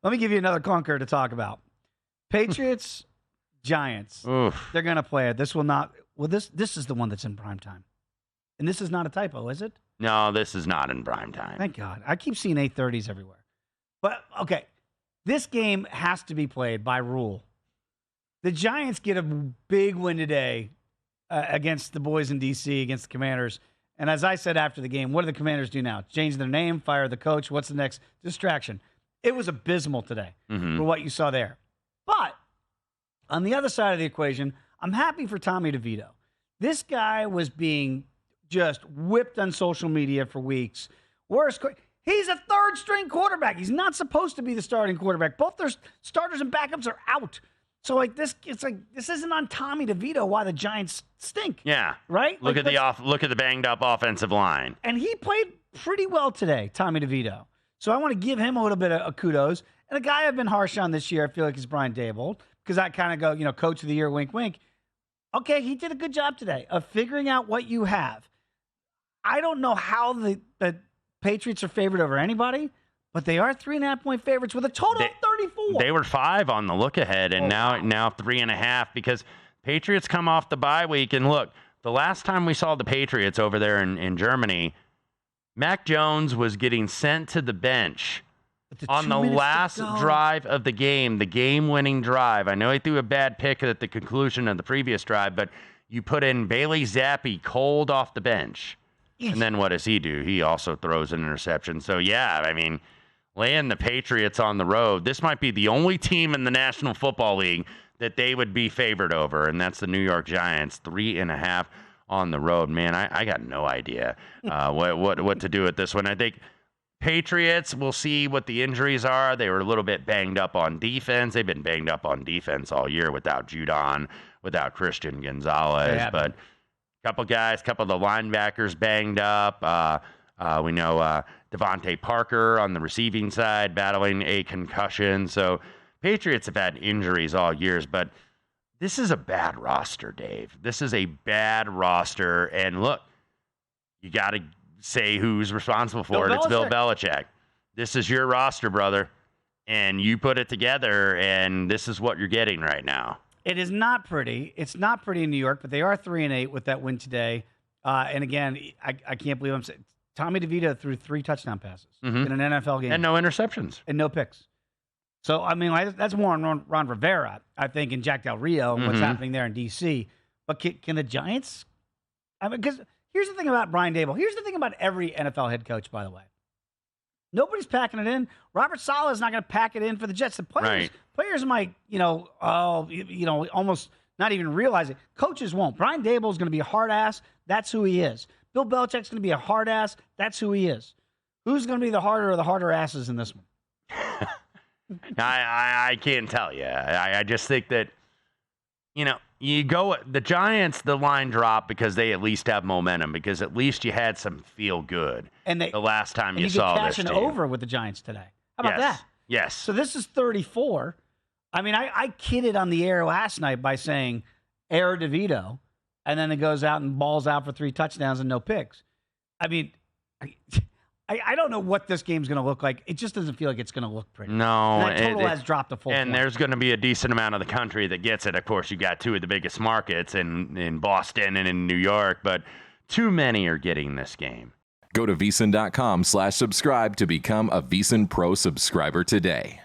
Let me give you another clunker to talk about. Patriots, Giants. Oof. They're going to play it. This will not. Well, this is the one that's in prime time. And this is not a typo, is it? No, this is not in prime time. Thank God. I keep seeing 8:30s everywhere. But, okay, this game has to be played by rule. The Giants get a big win today against the boys in D.C., against the Commanders. And as I said after the game, what do the Commanders do now? Change their name, fire the coach. What's the next distraction? It was abysmal today for what you saw there. But on the other side of the equation, I'm happy for Tommy DeVito. This guy was being just whipped on social media for weeks. He's a third-string quarterback. He's not supposed to be the starting quarterback. Both their starters and backups are out. So this isn't on Tommy DeVito why the Giants stink. Yeah. Right? Look at the banged up offensive line. And he played pretty well today, Tommy DeVito. So I want to give him a little bit of kudos. And a guy I've been harsh on this year, I feel like, is Brian Daboll, because I kind of go, coach of the year, wink, wink. Okay, he did a good job today of figuring out what you have. I don't know how the Patriots are favored over anybody, but they are 3.5-point favorites with a total of 34. They were 5 on the look ahead, and now 3.5 because Patriots come off the bye week. And look, the last time we saw the Patriots over there in Germany, Mac Jones was getting sent to the bench on the last drive of the game-winning drive. I know he threw a bad pick at the conclusion of the previous drive, but you put in Bailey Zappi cold off the bench. Yes. And then what does he do? He also throws an interception. So, yeah, I mean, laying the Patriots on the road, this might be the only team in the National Football League that they would be favored over, and that's the New York Giants, 3.5 on the road. Man, I got no idea what to do with this one. I think Patriots, we'll see what the injuries are. They were a little bit banged up on defense. They've been banged up on defense all year without Judon, without Christian Gonzalez. But couple of the linebackers banged up. We know Devontae Parker on the receiving side battling a concussion. So Patriots have had injuries all years, but this is a bad roster, Dave. This is a bad roster. And look, you got to say who's responsible for it. It's Bill Belichick. This is your roster, brother. And you put it together, and this is what you're getting right now. It is not pretty. It's not pretty in New York, but they are 3-8 with that win today. And again, I can't believe I'm saying Tommy DeVito threw 3 touchdown passes in an NFL game. And no interceptions. And no picks. So, I mean, that's more on Ron Rivera, I think, and Jack Del Rio and what's happening there in D.C. But can the Giants? I mean, because here's the thing about Brian Daboll. Here's the thing about every NFL head coach, by the way. Nobody's packing it in. Robert Saleh is not going to pack it in for the Jets. The players might, almost not even realize it. Coaches won't. Brian Daboll is going to be a hard ass. That's who he is. Bill Belichick's going to be a hard ass. That's who he is. Who's going to be the harder asses in this one? I can't tell you. I just think that, you go the Giants, the line dropped because they at least have momentum, because at least you had some feel good the last time you saw this team. Over with the Giants today. How about that? Yes. So this is 34. I mean, I kidded on the air last night by saying air DeVito, and then it goes out and balls out for 3 touchdowns and no picks. I mean, I don't know what this game's going to look like. It just doesn't feel like it's going to look pretty. No. And that total has dropped a full And point. there's going to be a decent amount of the country that gets it. Of course, you got 2 of the biggest markets in Boston and in New York, but too many are getting this game. Go to VSiN.com/subscribe to become a VSiN Pro subscriber today.